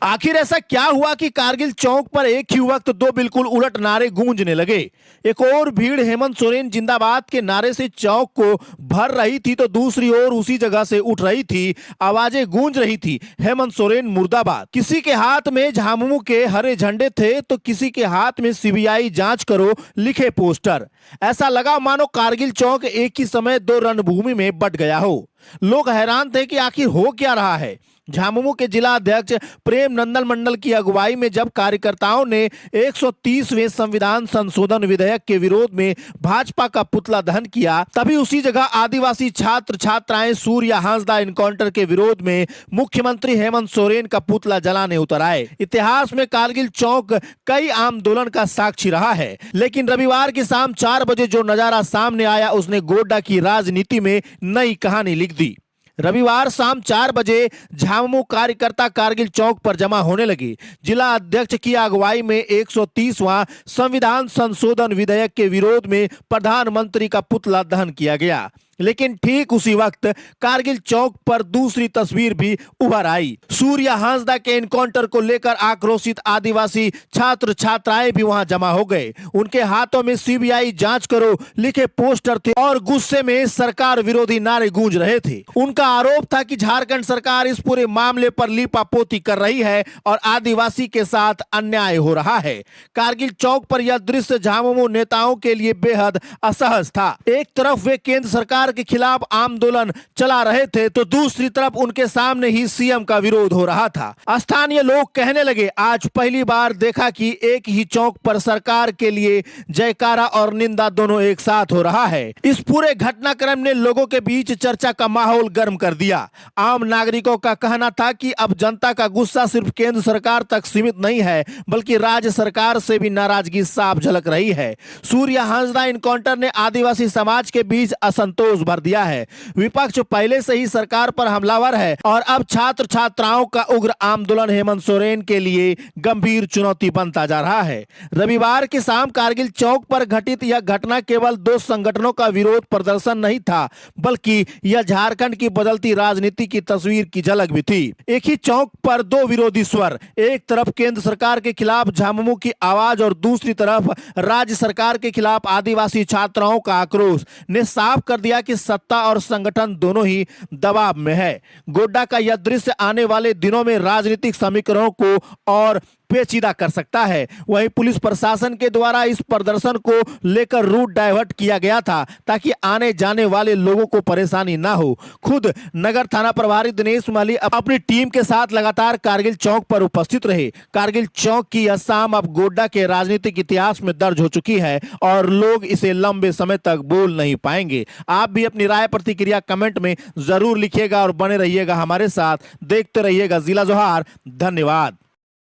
आखिर ऐसा क्या हुआ कि कारगिल चौक पर एक ही वक्त दो बिल्कुल उलट नारे गूंजने लगे। एक और भीड़ हेमंत सोरेन जिंदाबाद के नारे से चौक को भर रही थी तो दूसरी ओर उसी जगह से उठ रही थी, आवाजें गूंज रही थी, हेमंत सोरेन मुर्दाबाद। किसी के हाथ में झामुमो के हरे झंडे थे तो किसी के हाथ में सीबीआई जांच करो लिखे पोस्टर। ऐसा लगा मानो कारगिल चौक एक ही समय दो रणभूमि में बट गया हो। लोग हैरान थे कि आखिर हो क्या रहा है। झामुमो के जिला अध्यक्ष प्रेम नंदन मंडल की अगुवाई में जब कार्यकर्ताओं ने 130वें संविधान संशोधन विधेयक के विरोध में भाजपा का पुतला दहन किया, तभी उसी जगह आदिवासी छात्र छात्राएं सूर्या हांसदा एनकाउंटर के विरोध में मुख्यमंत्री हेमंत सोरेन का पुतला जलाने उतर आए। इतिहास में कारगिल चौक कई आंदोलन का साक्षी रहा है, लेकिन रविवार की शाम 4 बजे जो नजारा सामने आया उसने गोड्डा की राजनीति में नई कहानी लिख दी। रविवार शाम 4 बजे झामुमो कार्यकर्ता कारगिल चौक पर जमा होने लगे। जिला अध्यक्ष की अगुवाई में 130वां संविधान संशोधन विधेयक के विरोध में प्रधानमंत्री का पुतला दहन किया गया। लेकिन ठीक उसी वक्त कारगिल चौक पर दूसरी तस्वीर भी उभर आई। सूर्या हांसदा के एनकाउंटर को लेकर आक्रोशित आदिवासी छात्र छात्राएं भी वहां जमा हो गए। उनके हाथों में सीबीआई जांच करो लिखे पोस्टर थे और गुस्से में सरकार विरोधी नारे गूंज रहे थे। उनका आरोप था कि झारखंड सरकार इस पूरे मामले पर लीपापोती कर रही है और आदिवासी के साथ अन्याय हो रहा है। कारगिल चौक पर यह दृश्य झामुमो नेताओं के लिए बेहद असहज था। एक तरफ वे केंद्र सरकार के खिलाफ आंदोलन चला रहे थे तो दूसरी तरफ उनके सामने ही सीएम का विरोध हो रहा था। स्थानीय लोग कहने लगे, आज पहली बार देखा कि एक ही चौक पर सरकार के लिए जयकारा और निंदा दोनों एक साथ हो रहा है। इस पूरे घटनाक्रम ने लोगों के बीच चर्चा का माहौल गर्म कर दिया। आम नागरिकों का कहना था कि अब जनता का गुस्सा सिर्फ केंद्र सरकार तक सीमित नहीं है, बल्कि राज्य सरकार से भी नाराजगी साफ झलक रही है। सूर्या हांसदा एनकाउंटर ने आदिवासी समाज के बीच असंतोष भर दिया है। विपक्ष पहले से ही सरकार पर हमलावर है और अब छात्र छात्राओं का उग्र आंदोलन हेमंत सोरेन के लिए गंभीर चुनौती बनता जा रहा है। रविवार की शाम कारगिल चौक पर घटित यह घटना केवल दो संगठनों का विरोध प्रदर्शन नहीं था, बल्कि यह झारखंड की बदलती राजनीति की तस्वीर की झलक भी थी। एक ही चौक पर दो विरोधी स्वर, एक तरफ केंद्र सरकार के खिलाफ झामुमो की आवाज और दूसरी तरफ राज्य सरकार के खिलाफ आदिवासी छात्राओं का आक्रोश ने साफ कर दिया कि सत्ता और संगठन दोनों ही दबाव में है। गोड्डा का यह दृश्य आने वाले दिनों में राजनीतिक समीकरणों को और पेचीदा कर सकता है। वहीं पुलिस प्रशासन के द्वारा इस प्रदर्शन को लेकर रूट डाइवर्ट किया गया था ताकि आने जाने वाले लोगों को परेशानी ना हो। खुद नगर थाना प्रभारी दिनेश माली अपनी टीम के साथ लगातार कारगिल चौक पर उपस्थित रहे। कारगिल चौक की यह शाम अब गोड्डा के राजनीतिक इतिहास में दर्ज हो चुकी है और लोग इसे लंबे समय तक भूल नहीं पाएंगे। आप भी अपनी राय प्रतिक्रिया कमेंट में जरूर लिखिएगा और बने रहिएगा हमारे साथ। देखते रहिएगा जिला जोहार। धन्यवाद।